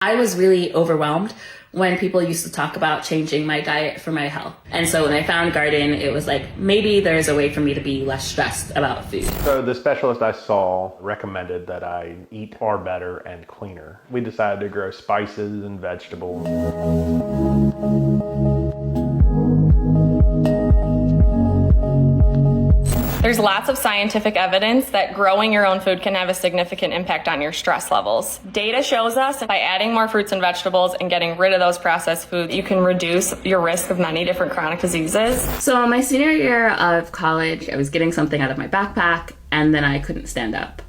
I was really overwhelmed when people used to talk about changing my diet for my health. And so when I found Gardyn, it was like, maybe there's a way for me to be less stressed about food. So the specialist I saw recommended that I eat far better and cleaner. We decided to grow spices and vegetables. There's lots of scientific evidence that growing your own food can have a significant impact on your stress levels. Data shows us by adding more fruits and vegetables and getting rid of those processed foods, you can reduce your risk of many different chronic diseases. So my senior year of college, I was getting something out of my backpack and then I couldn't stand up.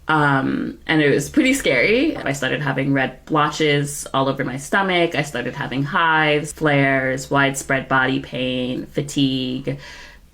And it was pretty scary. I started having red blotches all over my stomach. I started having hives, flares, widespread body pain, fatigue,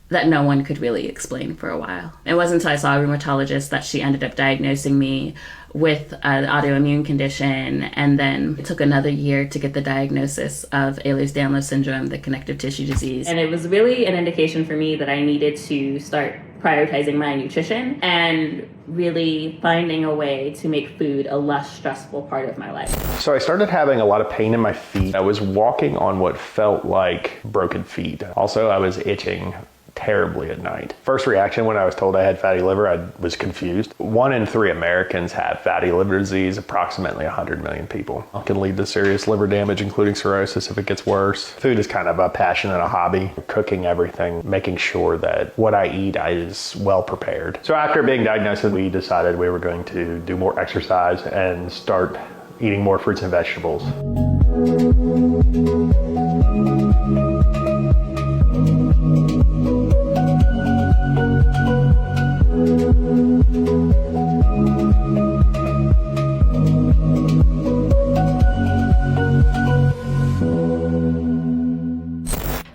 that no one could really explain for a while. It wasn't until I saw a rheumatologist that she ended up diagnosing me with an autoimmune condition, and then it took another year to get the diagnosis of Ehlers-Danlos syndrome, the connective tissue disease. And it was really an indication for me that I needed to start prioritizing my nutrition and really finding a way to make food a less stressful part of my life. So I started having a lot of pain in my feet. I was walking on what felt like broken feet. Also, I was itching terribly at night. First reaction when I was told I had fatty liver, I was confused. 1 in 3 Americans have fatty liver disease, approximately 100 million people. It can lead to serious liver damage, including cirrhosis if it gets worse. Food is kind of a passion and a hobby. Cooking everything, making sure that what I eat is well prepared. So after being diagnosed, we decided we were going to do more exercise and start eating more fruits and vegetables.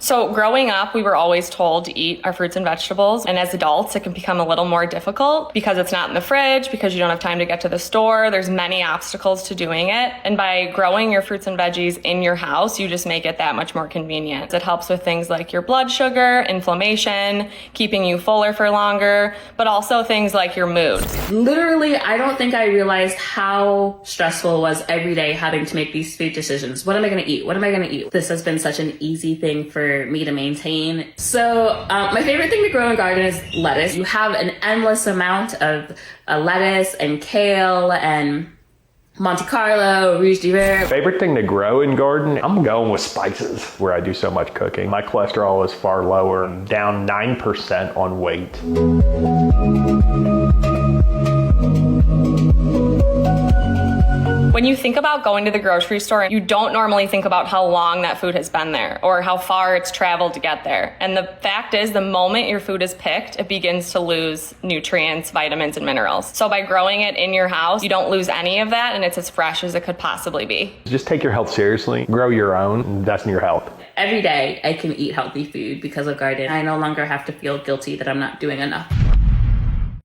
So growing up, we were always told to eat our fruits and vegetables. And as adults, it can become a little more difficult because it's not in the fridge, because you don't have time to get to the store. There's many obstacles to doing it. And by growing your fruits and veggies in your house, you just make it that much more convenient. It helps with things like your blood sugar, inflammation, keeping you fuller for longer, but also things like your mood. Literally, I don't think I realized how stressful it was every day having to make these food decisions. What am I going to eat? What am I going to eat? This has been such an easy thing for me to maintain. So my favorite thing to grow in Gardyn is lettuce. You have an endless amount of lettuce and kale and Monte Carlo, Rouge de Vert. Favorite thing to grow in Gardyn? I'm going with spices, where I do so much cooking. My cholesterol is far lower, I'm down 9% on weight. When you think about going to the grocery store, you don't normally think about how long that food has been there or how far it's traveled to get there. And the fact is, the moment your food is picked, it begins to lose nutrients, vitamins, and minerals. So by growing it in your house, you don't lose any of that, and it's as fresh as it could possibly be. Just take your health seriously, grow your own, invest in your health. Every day I can eat healthy food because of Gardyn. I no longer have to feel guilty that I'm not doing enough.